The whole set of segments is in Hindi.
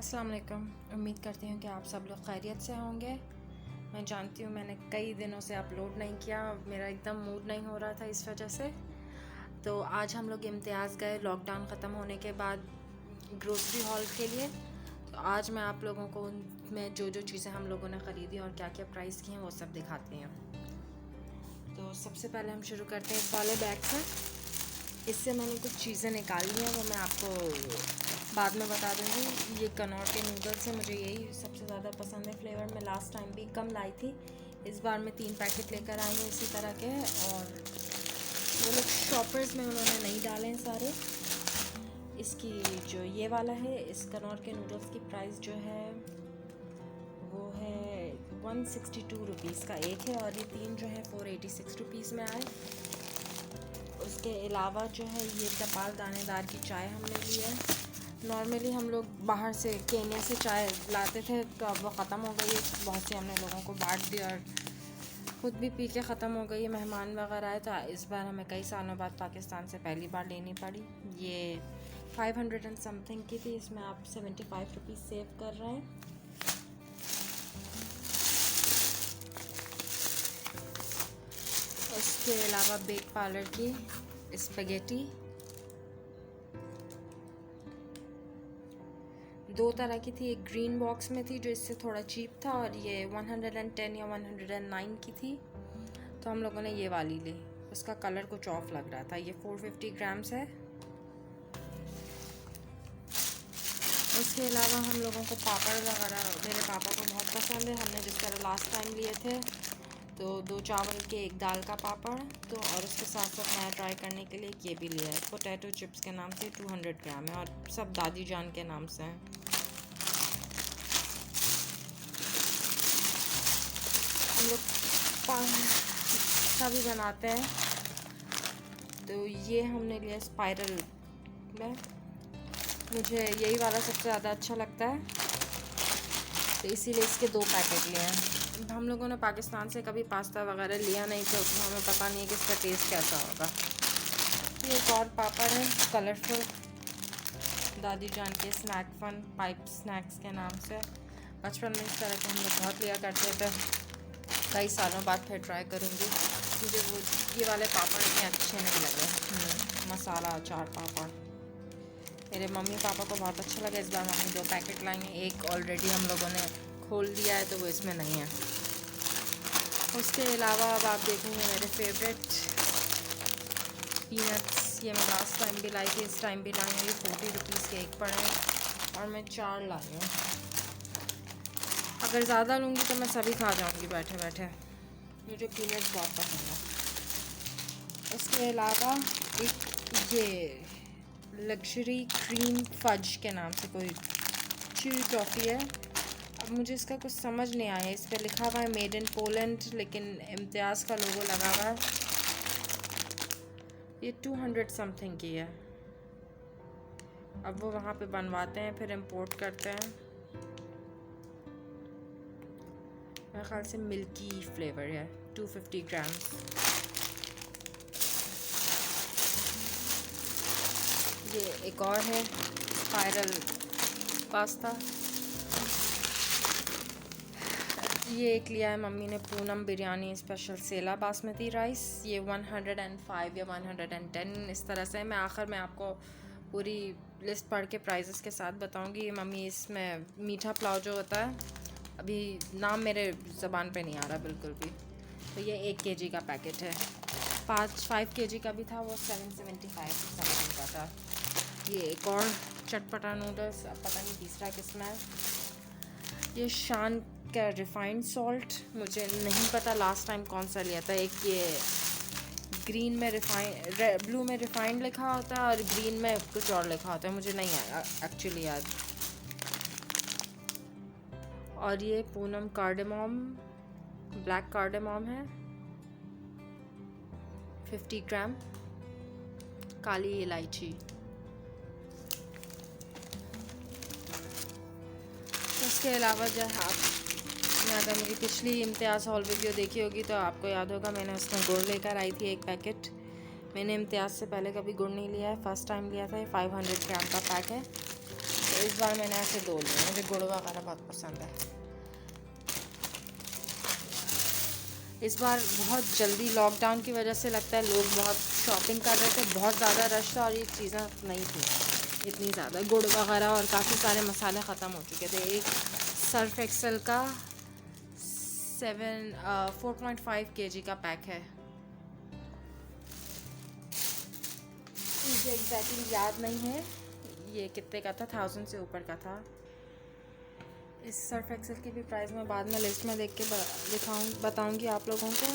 अस्सलाम वालेकुम। उम्मीद करती हूँ कि आप सब लोग खैरियत से होंगे। मैं जानती हूँ मैंने कई दिनों से अपलोड नहीं किया, मेरा एकदम मूड नहीं हो रहा था इस वजह से। तो आज हम लोग इम्तियाज़ गए लॉकडाउन ख़त्म होने के बाद ग्रोसरी हॉल के लिए। तो आज मैं आप लोगों को उनमें जो जो चीज़ें हम लोगों ने ख़रीदी और क्या क्या प्राइस की हैं वो सब दिखाती हैं। तो सबसे पहले हम शुरू करते हैं इस वाले बैग से। इससे मैंने कुछ चीज़ें निकाली हैं, वो मैं आपको बाद में बता दूँगी। ये कनौर के नूडल्स हैं, मुझे यही सबसे ज़्यादा पसंद है फ्लेवर में। लास्ट टाइम भी कम लाई थी, इस बार मैं 3 पैकेट लेकर आई हूँ इसी तरह के। और वो लोग शॉपर्स में उन्होंने नहीं डाले हैं सारे। इसकी जो ये वाला है, इस कनौर के नूडल्स की प्राइस जो है वो है 162 रुपीज़ का एक है, और ये 3 जो है 486 रुपीज़ में आए। उसके अलावा जो है ये तपाल दानेदार की चाय हमने ली है। नॉर्मली हम लोग बाहर से केन्या से चाय लाते थे, तो अब वो ख़त्म हो गई है। बहुत सी हमने लोगों को बांट दी और ख़ुद भी पी के ख़त्म हो गई है। मेहमान वगैरह आए तो इस बार हमें कई सालों बाद पाकिस्तान से पहली बार लेनी पड़ी। ये 500 एंड समथिंग की थी, इसमें आप 75 रुपीज़ सेव कर रहे हैं। उसके अलावा बेक पार्लर की स्पेगेटी 2 तरह की थी। एक ग्रीन बॉक्स में थी जो इससे थोड़ा चीप था, और ये 110 या 109 की थी, तो हम लोगों ने ये वाली ली। उसका कलर कुछ ऑफ लग रहा था। ये 450 ग्राम्स है। उसके अलावा हम लोगों को पापड़ वगैरह मेरे पापा को बहुत पसंद है। हमने जिस तरह लास्ट टाइम लिए थे, तो 2 चावल के 1 दाल का पापड़, तो और उसके साथ साथ नया ट्राई करने के लिए ये भी लिया है। पोटैटो चिप्स के नाम से 200 ग्राम है, और सब दादी जान के नाम से हैं। हम लोग पास्ता भी बनाते हैं, तो ये हमने लिया स्पाइरल में। मुझे यही वाला सबसे ज़्यादा अच्छा लगता है, तो इसीलिए इसके 2 पैकेट लिए हैं। हम लोगों ने पाकिस्तान से कभी पास्ता वगैरह लिया नहीं, तो हमें पता नहीं है कि इसका टेस्ट कैसा होगा। ये एक और पापड़ है कलरफुल, दादी जान के स्नैक फन पाइप स्नैक्स के नाम से। बचपन में इस तरह के हम लोग बहुत लिया करते थे, कई सालों बाद फिर ट्राई करूँगी। मुझे वो ये वाले पापड़ इतने अच्छे नहीं लगे। मसाला अचार पापड़ मेरे मम्मी पापा को बहुत अच्छा लगा। इस बार मम्मी 2 पैकेट लाएंगे। एक ऑलरेडी हम लोगों ने खोल दिया है, तो वो इसमें नहीं है। उसके अलावा अब आप देखेंगे मेरे फेवरेट पीनट्स। ये मैं लास्ट टाइम भी लाई थी, इस टाइम भी लाई हूँ। ये 40 रुपीज़ के एक पड़े हैं, और मैं 4 लाई हूँ। अगर ज़्यादा लूँगी तो मैं सभी खा जाऊँगी बैठे बैठे। मुझे पीनट्स बहुत पसंद है। उसके अलावा एक ये लग्जरी क्रीम फज के नाम से कोई च्यूई टॉफ़ी है। अब मुझे इसका कुछ समझ नहीं आया। इस पर लिखा हुआ है मेड इन पोलैंड, लेकिन इम्तियाज़ का लोगो लगा हुआ है। ये 200 समथिंग की है। अब वो वहाँ पे बनवाते हैं, फिर इंपोर्ट करते हैं। मेरे ख्याल से मिल्की फ्लेवर है। 250 ग्राम्स। ये एक और है स्पाइरल पास्ता। ये एक लिया है मम्मी ने पूनम बिरयानी स्पेशल सेला बासमती राइस। ये 105 या 110 इस तरह से। मैं आखिर में आपको पूरी लिस्ट पढ़ के प्राइजेस के साथ बताऊंगी। ये मम्मी इसमें मीठा पुलाव जो होता है, अभी नाम मेरे ज़बान पे नहीं आ रहा बिल्कुल भी। तो ये 1 kg का पैकेट है। 5 kg का भी था, वो 775 समथिंग का था। ये एक और चटपटा नूडल्स, अब पता नहीं तीसरा किसमें है। ये शान का रिफाइंड सॉल्ट, मुझे नहीं पता लास्ट टाइम कौन सा लिया था। एक ये ग्रीन में ब्लू में रिफाइंड लिखा होता है, और ग्रीन में कुछ और लिखा होता है, मुझे नहीं आया एक्चुअली याद। और ये पूनम कार्डेमोम ब्लैक कार्डेमोम है, 50 ग्राम। काली इलायची। उसके अलावा जो आपने अगर मेरी पिछली इम्तियाज़ हॉल वीडियो देखी होगी तो आपको याद होगा, मैंने उसमें गुड़ लेकर आई थी 1 पैकेट। मैंने इम्तियाज़ से पहले कभी गुड़ नहीं लिया है, फ़र्स्ट टाइम लिया था। ये 500 ग्राम का पैक है। तो इस बार मैंने ऐसे 2 लिए। मुझे गुड़ वगैरह बहुत पसंद है। इस बार बहुत जल्दी लॉकडाउन की वजह से लगता है लोग बहुत शॉपिंग कर रहे थे, बहुत ज़्यादा रश था और ये चीज़ें नहीं थी इतनी ज़्यादा। गुड़ वगैरह और काफ़ी सारे मसाले ख़त्म हो चुके थे। एक सर्फ एक्सेल का 4.5 kg का पैक है। मुझे एग्जैक्टली याद नहीं है ये कितने का था, 1000 से ऊपर का था। इस सर्फ एक्सेल की भी प्राइस मैं बाद में लिस्ट में देख के बताऊंगी आप लोगों को।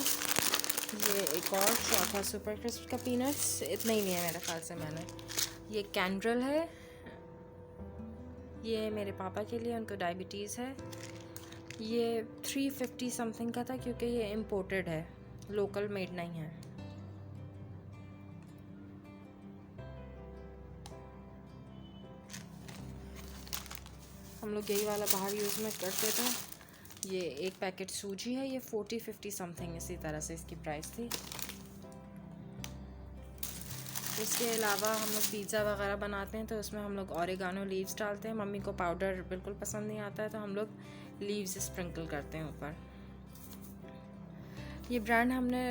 ये एक और शॉप है सुपर क्रिस्प का पीनट्स, इतना ही नहीं है मेरे ख्याल से मैंने। ये कैंड्रल है, ये मेरे पापा के लिए, उनको डायबिटीज़ है। ये 350 समथिंग का था क्योंकि ये इम्पोर्टेड है, लोकल मेड नहीं है। हम लोग यही वाला बाहर यूज़ में करते थे। ये एक पैकेट सूजी है, ये 40-50 समथिंग इसी तरह से इसकी प्राइस थी। इसके अलावा हम लोग पिज़्ज़ा वगैरह बनाते हैं तो उसमें हम लोग ऑरिगानो लीव्स डालते हैं। मम्मी को पाउडर बिल्कुल पसंद नहीं आता है तो हम लोग लीव्स स्प्रिंकल करते हैं ऊपर। ये ब्रांड हमने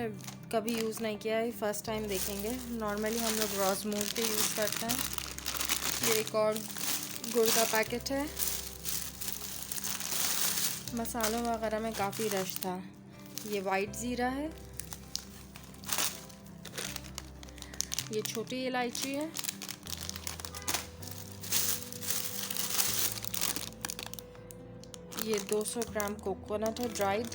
कभी यूज़ नहीं किया है, फर्स्ट टाइम देखेंगे। नॉर्मली हम लोग रोज़मूव के यूज़ करते हैं। ये एक और गुड़ का पैकेट है। मसालों वगैरह में काफ़ी रश था। ये वाइट ज़ीरा है, ये छोटी इलायची है, ये 200 ग्राम कोकोनट है ड्राइड,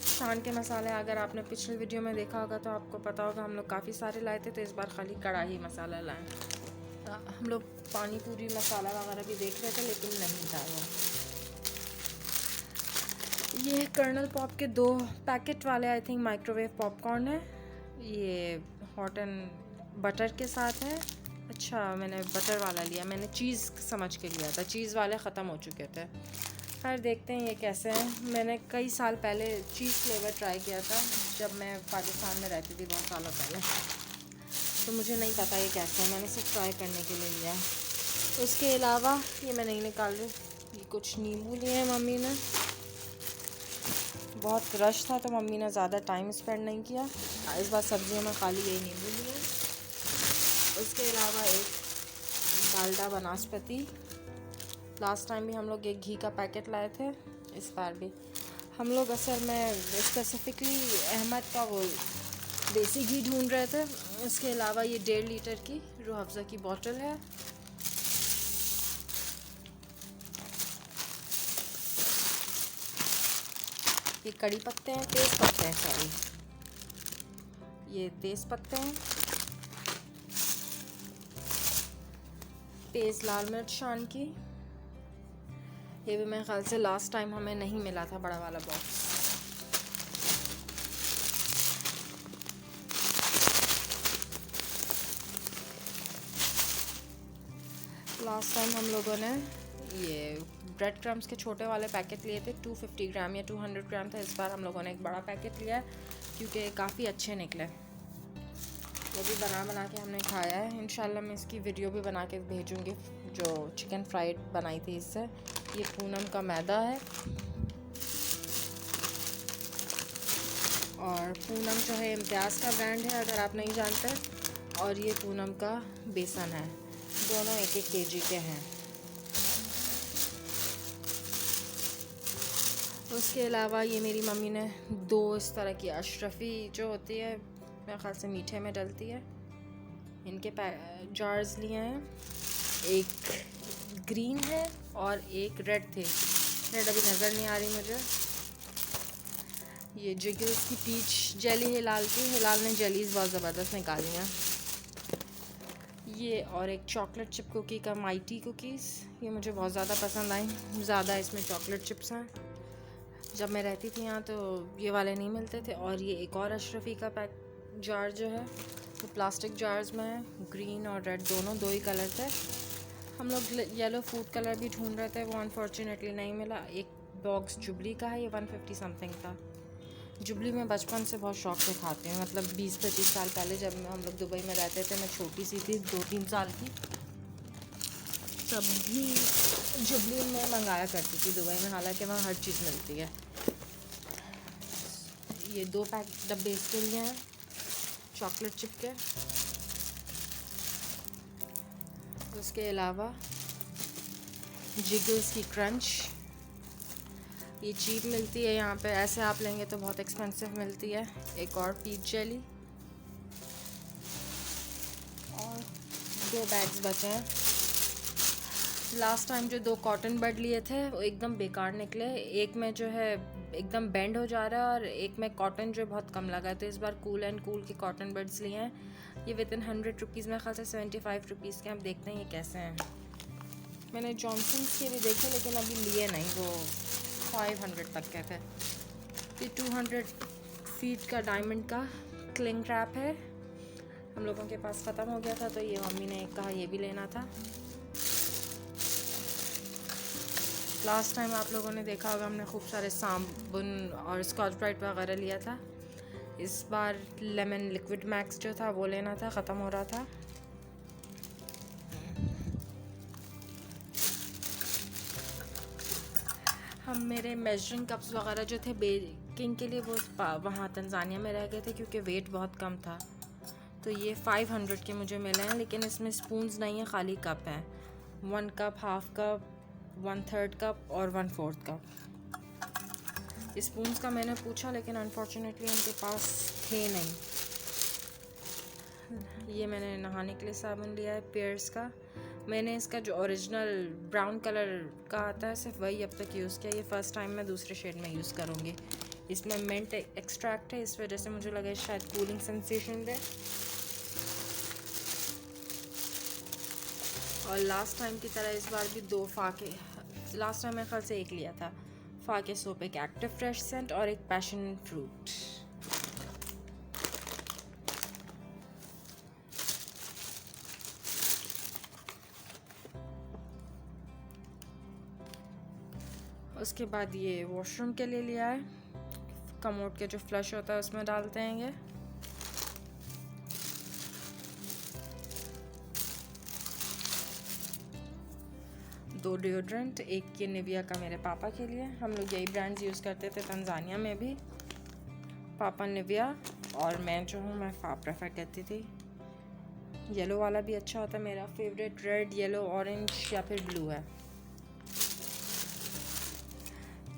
शान के मसाले अगर आपने पिछले वीडियो में देखा होगा तो आपको पता होगा हम लोग काफ़ी सारे लाए थे, तो इस बार खाली कढ़ाई मसाला लाए। हम लोग पानी पूरी मसाला वगैरह भी देख रहे थे लेकिन नहीं था वो। ये कर्नल पॉप के 2 पैकेट वाले आई थिंक माइक्रोवेव पॉपकॉर्न है। ये हॉट एंड बटर के साथ है। अच्छा, मैंने बटर वाला लिया, मैंने चीज़ समझ के लिया था, चीज़ वाले ख़त्म हो चुके थे। खैर देखते हैं ये कैसे हैं। मैंने कई साल पहले चीज़ फ्लेवर ट्राई किया था जब मैं पाकिस्तान में रहती थी, बहुत सालों पहले, तो मुझे नहीं पता ये कैसे है, मैंने सिर्फ ट्राई करने के लिए लिया। उसके अलावा ये मैं नहीं निकाल रही, ये कुछ नींबू लिए हैं मम्मी ने। बहुत रश था तो मम्मी ने ज़्यादा टाइम स्पेंड नहीं किया, इस बार सब्जियों में खाली यही नींबू लिए। उसके अलावा एक डालडा वनस्पति, लास्ट टाइम भी हम लोग एक घी का पैकेट लाए थे, इस बार भी हम लोग असल में स्पेसिफिकली अहमद का वो देसी घी ढूंढ रहे थे। इसके अलावा ये 1.5 लीटर की रूह अफ़ज़ा की बोतल है। ये कड़ी पत्ते हैं, तेज़ पत्ते हैं, सॉरी, ये तेज़ पत्ते हैं, तेज़ लाल मिर्च शान की। ये भी मेरे ख्याल से लास्ट टाइम हमें नहीं मिला था बड़ा वाला बॉक्स। लास्ट टाइम हम लोगों ने ये ब्रेड क्रम्स के छोटे वाले पैकेट लिए थे, 250 ग्राम या 200 ग्राम था। इस बार हम लोगों ने एक बड़ा पैकेट लिया क्योंकि काफ़ी अच्छे निकले। वो भी बना के हमने खाया है। इंशाल्लाह मैं इसकी वीडियो भी बना के भेजूँगी जो चिकन फ्राइड बनाई थी इससे। ये पूनम का मैदा है और पूनम जो है इम्तियाज़ का ब्रांड है अगर आप नहीं जानते, और ये पूनम का बेसन है, दोनों 1-1 kg के हैं। उसके अलावा ये मेरी मम्मी ने 2 इस तरह की अशरफी जो होती है मेरे ख्याल से मीठे में डलती है, इनके जार्स लिए हैं। एक ग्रीन है और एक रेड थे, रेड अभी नज़र नहीं आ रही मुझे। ये जिगल्स की पीच जेली हिलाल ने जेलीज़ बहुत ज़बरदस्त निकाली हैं। ये और एक चॉकलेट चिप कुकी का माइटी कुकीज़, ये मुझे बहुत ज़्यादा पसंद आई, ज़्यादा इसमें चॉकलेट चिप्स हैं। जब मैं रहती थी यहाँ तो ये वाले नहीं मिलते थे। और ये एक और अशरफी का पैक जार जो है वो प्लास्टिक जार्स में है, ग्रीन और रेड दोनों 2 ही कलर थे। हम लोग येलो फूड कलर भी ढूंढ रहे थे, वो अनफॉर्चुनेटली नहीं मिला। एक बॉक्स जुबली का है, ये 150 समथिंग था। जुबली में बचपन से बहुत शौक से खाती हूँ, मतलब 20-25 साल पहले जब हम लोग दुबई में रहते थे, मैं छोटी सी थी, 2-3 साल की, तब भी जुबली में मंगाया करती थी दुबई में, हालांकि वहाँ हर चीज़ मिलती है। ये 2 पैक डब्बे इसके लिए हैं चॉकलेट चिप के। उसके अलावा जिगल्स की क्रंच, ये चीप मिलती है यहाँ पे, ऐसे आप लेंगे तो बहुत एक्सपेंसिव मिलती है। एक और पीच जेली, और 2 बैग्स बचे हैं। लास्ट टाइम जो 2 कॉटन बड लिए थे वो एकदम बेकार निकले, एक में जो है एकदम बेंड हो जा रहा है और एक में कॉटन जो बहुत कम लगा है। तो इस बार कूल एंड कूल के कॉटन बड्स लिए हैं, ये विद इन 100 रुपीज़ में, ख्याल से 75 रुपीज़ के। हम देखते हैं ये कैसे हैं। मैंने जॉनसन्स के भी देखे लेकिन अभी लिए नहीं, वो 500 तक के थे। ये 200 फीट का डायमंड का क्लिंग रैप है, हम लोगों के पास ख़त्म हो गया था तो ये मम्मी ने कहा ये भी लेना था। लास्ट टाइम आप लोगों ने देखा होगा हमने खूब सारे साबुन और स्कॉच ब्राइट वगैरह लिया था। इस बार लेमन लिक्विड मैक्स जो था वो लेना था, ख़त्म हो रहा था। हम मेरे मेजरिंग कप्स वगैरह जो थे बेकिंग के लिए वो वहाँ तंजानिया में रह गए थे क्योंकि वेट बहुत कम था, तो ये 500 के मुझे मिले हैं, लेकिन इसमें स्पून्स नहीं है, खाली कप हैं। 1 कप, हाफ कप, 1/3 कप और 1/4 कप। स्पून्स का मैंने पूछा लेकिन अनफॉर्चुनेटली उनके पास थे नहीं। ये मैंने नहाने के लिए साबुन लिया है पियर्स का, मैंने इसका जो ओरिजिनल ब्राउन कलर का आता है सिर्फ वही अब तक यूज़ किया, ये फ़र्स्ट टाइम मैं दूसरे शेड में यूज़ करूँगी। इसमें मिंट एक्सट्रैक्ट है, इस वजह से मुझे लगा शायद कूलिंग सेंसेशन दे। और लास्ट टाइम की तरह इस बार भी 2 फाके, लास्ट टाइम मैं ख्याल से 1 लिया था, फाके सोप, एक एक्टिव फ्रेश सेंट और एक पैशन फ्रूट। उसके बाद ये वॉशरूम के लिए लिया है, कमोड के जो फ्लश होता है उसमें डालते हैं ये। दो डिओड्रेंट, एक ये निविया का मेरे पापा के लिए, हम लोग यही ब्रांड्स यूज़ करते थे तंजानिया में भी, पापा निविया और मैं जो हूँ मैं फाप प्रेफर करती थी। येलो वाला भी अच्छा होता है, मेरा फेवरेट रेड, येलो, ऑरेंज या फिर ब्लू है।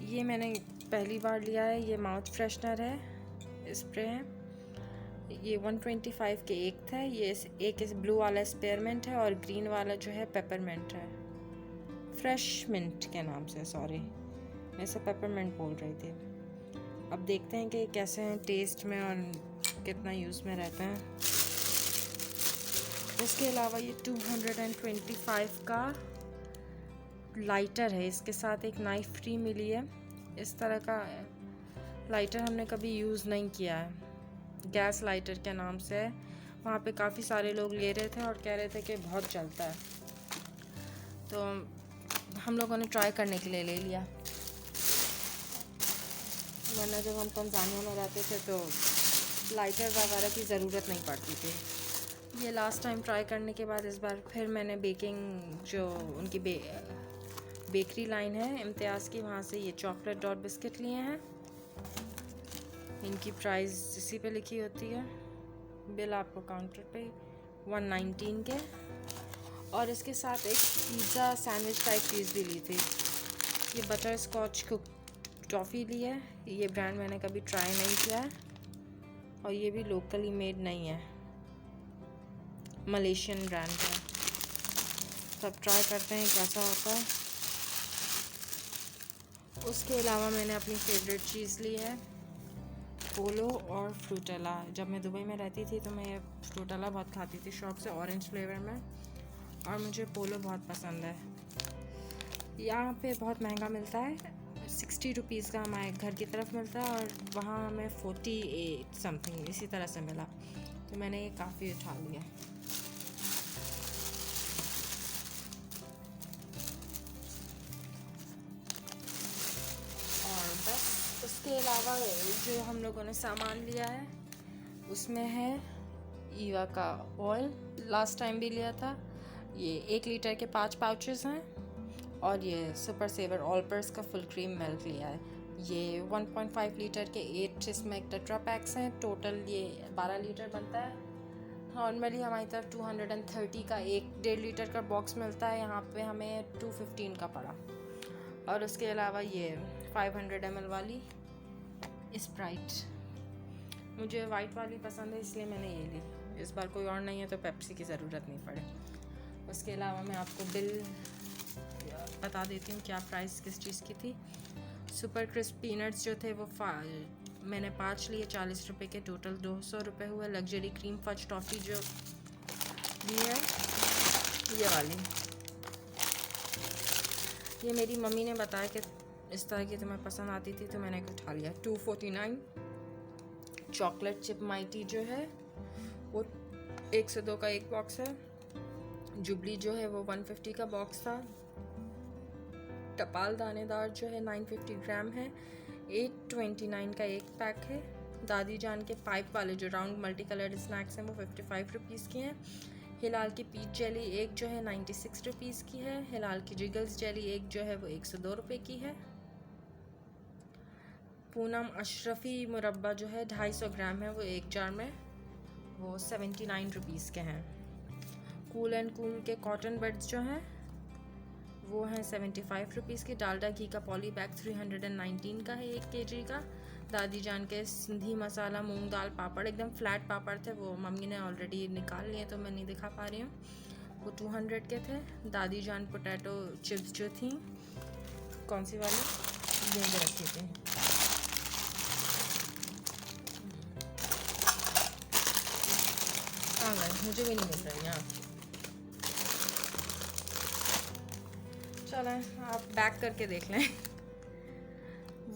ये मैंने पहली बार लिया है, ये माउथ फ्रेशनर है, स्प्रे है, ये 125 के एक था, ये एक इस ब्लू वाला स्पेयरमेंट है और ग्रीन वाला जो है पेपरमेंट है, फ्रेश मिंट के नाम से, सॉरी मैं इसे पेपरमेंट बोल रही थी। अब देखते हैं कि कैसे हैं टेस्ट में और कितना यूज़ में रहते हैं। उसके अलावा ये 225 का लाइटर है, इसके साथ एक नाइफ फ्री मिली है। इस तरह का लाइटर हमने कभी यूज़ नहीं किया है, गैस लाइटर के नाम से है। वहाँ पे काफ़ी सारे लोग ले रहे थे और कह रहे थे कि बहुत चलता है, तो हम लोगों ने ट्राई करने के लिए ले लिया। वरना जब हम तंजानिया में रहते थे तो लाइटर वगैरह की ज़रूरत नहीं पड़ती थी। ये लास्ट टाइम ट्राई करने के बाद इस बार फिर मैंने बेकिंग जो उनकी बेकरी लाइन है इम्तियाज़ की, वहाँ से ये चॉकलेट डॉट बिस्किट लिए हैं। इनकी प्राइस इसी पे लिखी होती है, बिल आपको काउंटर पे 119 के। और इसके साथ एक पिज़्ज़ा सैंडविच टाइप चीज़ भी ली थी। ये बटर स्कॉच कुक टॉफ़ी ली है, ये ब्रांड मैंने कभी ट्राई नहीं किया है और ये भी लोकली मेड नहीं है, मलेशियन ब्रांड है। तब ट्राई करते हैं कैसा होता है। उसके अलावा मैंने अपनी फेवरेट चीज़ ली है, पोलो और फ्रूटेला। जब मैं दुबई में रहती थी तो मैं फ्रूटेला बहुत खाती थी शौक से, ऑरेंज फ्लेवर में, और मुझे पोलो बहुत पसंद है। यहाँ पे बहुत महंगा मिलता है, 60 रुपीज़ का हमारे घर की तरफ मिलता है और वहाँ हमें 48 समथिंग इसी तरह से मिला, तो मैंने ये काफ़ी उठा लिया। उसके अलावा जो हम लोगों ने सामान लिया है उसमें है ईवा का ऑयल, लास्ट टाइम भी लिया था। ये 1 लीटर के 5 पाउचेस हैं। और ये सुपर सेवर ऑलपर्स का फुल क्रीम मिल्क लिया है। ये 1.5 लीटर के 8 इसमें टेट्रा पैक्स हैं। टोटल ये 12 लीटर बनता है। नॉर्मली हमारी तरफ 230 का 1.5 लीटर का बॉक्स मिलता है, यहाँ पे हमें 215 का पड़ा। और उसके अलावा ये 500 ml वाली स्प्राइट, मुझे वाइट वाली पसंद है इसलिए मैंने ये ली। इस बार कोई और नहीं है तो पेप्सी की ज़रूरत नहीं पड़े। उसके अलावा मैं आपको बिल बता देती हूँ क्या प्राइस किस चीज़ की थी। सुपर क्रिस्प पीनट्स जो थे वो मैंने 5 लिए, 40 रुपये के, टोटल 200 रुपये हुए। लग्जरी क्रीम फज टॉफ़ी जो ली है ये वाली, ये मेरी मम्मी ने बताया कि इस तरह की तुम्हें पसंद आती थी तो मैंने उठा लिया। 249। चॉकलेट चिप माइटी जो है वो 102 का एक बॉक्स है। जुबली जो है वो 150 का बॉक्स था। टपाल दानेदार जो है 950 ग्राम है, 829 का एक पैक है। दादी जान के पाइप वाले जो राउंड मल्टी कलर्ड स्नैक्स हैं वो 55 रुपीज़ की हैं। हिलाल की पीच जेली एक जो है 96 रुपीज़ की है। हिलाल की जिगल्स जेली एक जो है वो 102 रुपये की है। पूनम अशरफी मुरब्बा जो है 250 ग्राम है, वो एक जार में, वो 79 रुपीज़ के हैं। कूल एंड कूल के कॉटन बड्स जो हैं वो हैं 75 रुपीज़ के। डालडा घी का पॉली बैग 319 का है 1 kg का। दादी जान के सिंधी मसाला मूंग दाल पापड़, एकदम फ्लैट पापड़ थे, वो मम्मी ने ऑलरेडी निकाल लिए तो मैं नहीं दिखा पा रही हूँ, वो 200 के थे। दादी जान पोटैटो चिप्स जो थी, कौन सी वाली, ये भी रखी थी, आ गए, मुझे भी नहीं मिल रही यहाँ। चलें आप बैक करके देख लें।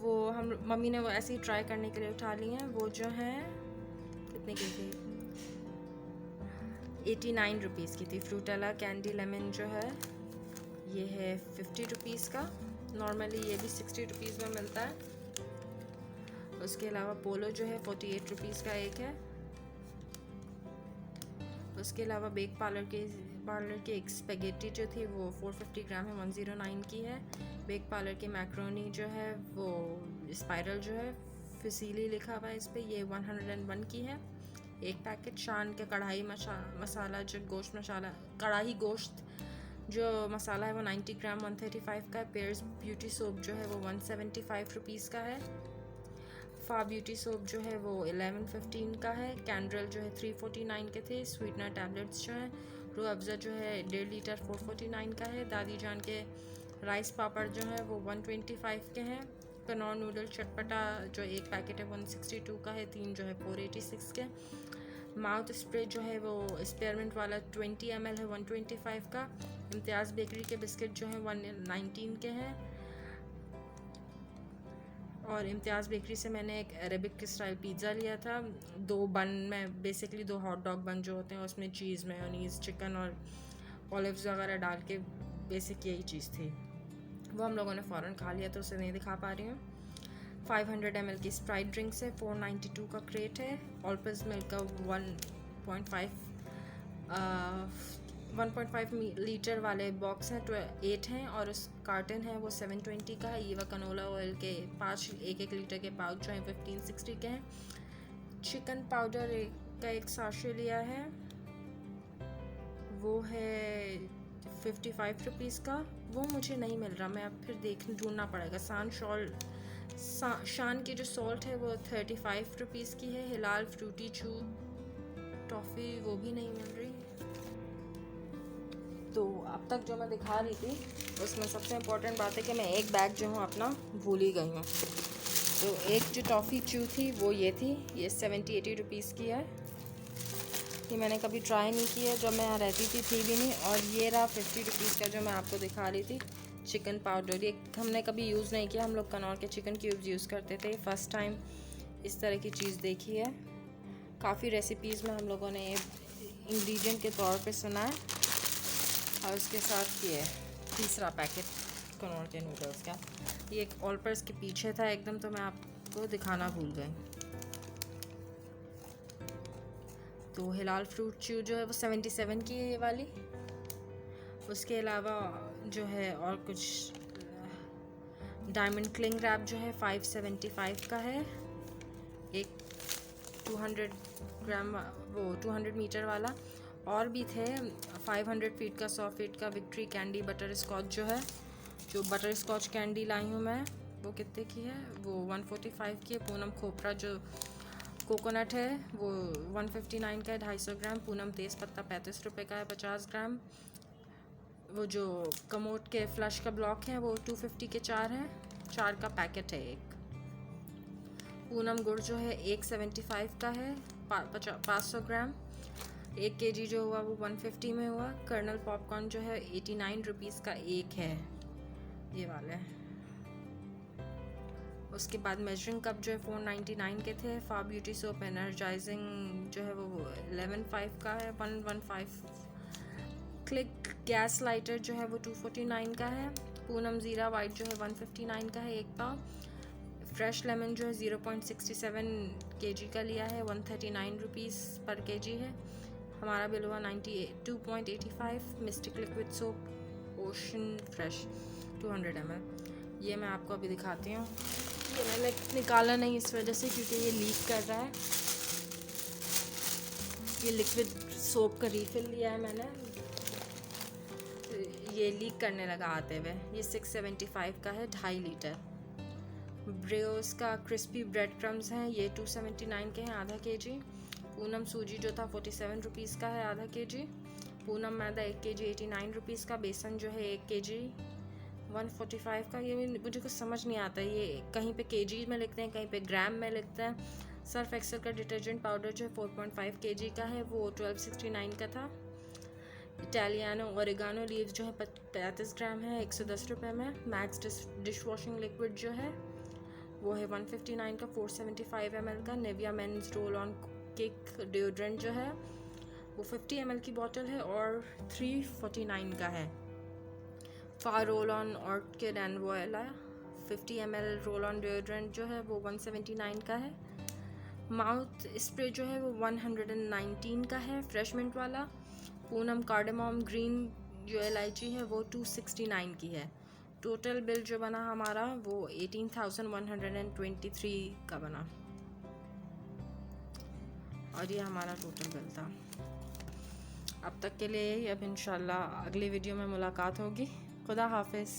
वो हम मम्मी ने वो ऐसे ही ट्राई करने के लिए उठा ली हैं। वो जो है कितने की थी, 89 रुपीज़ की थी। फ्रूटेला कैंडी लेमन जो है ये है 50 रुपीज़ का। नॉर्मली ये भी 60 रुपीज़ में मिलता है। उसके अलावा पोलो जो है 48 रुपीज़ का एक है। उसके अलावा बेक पार्लर के एक स्पेगेटी जो थी वो 450 ग्राम है, 109 की है। बेक पार्लर की मैक्रोनी जो है वो स्पाइरल जो है फसीली लिखा हुआ है इस पर, ये 101 की है एक पैकेट। शान के कढ़ाई मसाला जो गोश्त मसाला, कढ़ाई गोश्त जो मसाला है वो 90 ग्राम 135 का है। पेयर्स ब्यूटी सोप जो है वो 175 रुपीज़ का है। फा ब्यूटी सोप जो है वो 1115 का है। कैंड्रल जो है 349 के थे। स्वीटनर टैबलेट्स जो है, रू अफ़ज़ा जो है 1.5 लीटर 449 का है। दादी जान के राइस पापड़ जो है वो 125 के हैं। कनौर नूडल चटपटा जो एक पैकेट है 162 का है, 3 जो है 486 के। माउथ स्प्रे जो है वो स्पेयरमेंट वाला 20 ml है 125 का। इम्तियाज़ बेकरी के बिस्किट जो है 119 के हैं। और इम्तियाज़ बेकरी से मैंने एक अरेबिक स्टाइल पिज़्ज़ा लिया था, 2 बन में, बेसिकली 2 हॉट डॉग बन जो होते हैं उसमें चीज़ मेयोनीज़ चिकन और ऑलिव्स वगैरह डाल के, बेसिक यही चीज़ थी। वो हम लोगों ने फ़ौरन खा लिया तो उसे नहीं दिखा पा रही हूँ। 500 ml की स्प्राइट ड्रिंक्स है, 492 का क्रेट है। ऑलपर्स मिल्क का 1.5 लीटर वाले बॉक्स हैं 8 हैं। और उस कार्टन है वो 720 का है। ईवा कनोला ऑयल के 5 1 लीटर के पाउच जो हैं 1560 के हैं। चिकन पाउडर का एक साशे लिया है, वो है 55 रुपीज़ का। वो मुझे नहीं मिल रहा, मैं अब फिर ढूंढना पड़ेगा। शान की जो सॉल्ट है वो 35 रुपीज़ की है। हिलाल फ्रूटी चू टॉफ़ी वो भी नहीं मिल रही। तो अब तक जो मैं दिखा रही थी उसमें सबसे इम्पोर्टेंट बात है कि मैं एक बैग जो हूँ अपना भूल ही गई हूँ। तो एक जो टॉफ़ी चू थी वो ये थी, ये 70-80 रुपीज़ की है। ये मैंने कभी ट्राई नहीं की है, जब मैं यहाँ रहती थी भी नहीं। और ये रहा 50 रुपीज़ का जो मैं आपको दिखा रही थी, चिकन पाउडर। ये हमने कभी यूज़ नहीं किया, हम लोग कनौर के चिकन क्यूब्स यूज़ करते थे। फर्स्ट टाइम इस तरह की चीज़ देखी है। काफ़ी रेसिपीज़ में हम लोगों ने इंग्रेडिएंट के तौर पे सुना है। और उसके साथ ये तीसरा पैकेट कनौर के नूडल्स का, ये एक ऑलपर्स के पीछे था एकदम, तो मैं आप आपको दिखाना भूल गए। तो हिलाल फ्रूट च्यू जो है वो 77 की है ये वाली। उसके अलावा जो है और कुछ डायमंड क्लिंग रैप जो है 575 का है, एक 200 ग्राम वो 200 मीटर वाला। और भी थे 500 फीट का, 100 फीट का विक्ट्री कैंडी बटर स्कॉच जो है, जो बटर स्कॉच कैंडी लाई हूँ मैं, वो कितने की है, वो 145 की है। पूनम खोपरा जो कोकोनट है वो 159 का है, 250 ग्राम। पूनम तेज़ पत्ता 35 रुपये का है, 50 ग्राम। वो जो कमोड के फ्लश का ब्लॉक है वो 250 के 4 हैं, 4 का पैकेट है एक। पूनम गुड़ जो है 175 का है, 500 ग्राम। 1 kg जो हुआ वो 150 में हुआ। कर्नल पॉपकॉर्न जो है 89 रुपीज़ का एक है, ये वाले। उसके बाद मेजरिंग कप जो है 499 के थे। फा ब्यूटी सोप एनर्जाइजिंग जो है वो 11.5 का है, 115। क्लिक गैस लाइटर जो है वो 249 का है। पूनम ज़ीरा वाइट जो है 159 का है एक पाव। फ्रेश लेमन जो है 0.67 kg का लिया है, 139 रुपीज़ पर kg है। हमारा बिल हुआ 92.85। Mistake liquid soap ocean fresh 200 ml। ये मैं आपको अभी दिखाती हूँ। ये मैंने निकाला नहीं इस वजह से क्योंकि ये लीक कर रहा है। ये लिक्विड सोप का रीफिल लिया है मैंने, ये लीक करने लगा आते हुए। ये 675 का है, 2.5 लीटर। ब्रियोस का क्रिस्पी ब्रेड क्रम्स हैं, ये 279 के हैं, आधा kg। पूनम सूजी जो था 47 रुपीज़ का है, आधा kg। पूनम मैदा 1 kg 89 रुपीज़ का। बेसन जो है 1 kg 145 का। ये मुझे कुछ समझ नहीं आता, ये कहीं पे kg में लिखते हैं, कहीं पे ग्राम में लिखते हैं। सर्फ एक्सेल का डिटर्जेंट पाउडर जो है 4.5 kg का है, वो 1269 का था। इटालियानो ओरिगानो लीव्स जो है 35 ग्राम है, 110 रुपये में। मैक्स डिश वॉशिंग लिक्विड जो है वो है 159 का, 475 ml का। Nivea men's roll on kick deodorant जो है वो 50 ml की बॉटल है और 349 का है। फा roll on orchid and voila 50 ml roll on deodorant जो है वो 179 का है। माउथ स्प्रे जो है वो 119 का है, फ्रेश मिंट वाला। पूनम कार्डेमम ग्रीन जो इलायची है वो 269 की है। टोटल बिल जो बना हमारा वो 18,123 का बना, और ये हमारा टोटल बिल था। अब तक के लिए अब इंशाल्लाह अगली वीडियो में मुलाकात होगी। खुदा हाफिज़।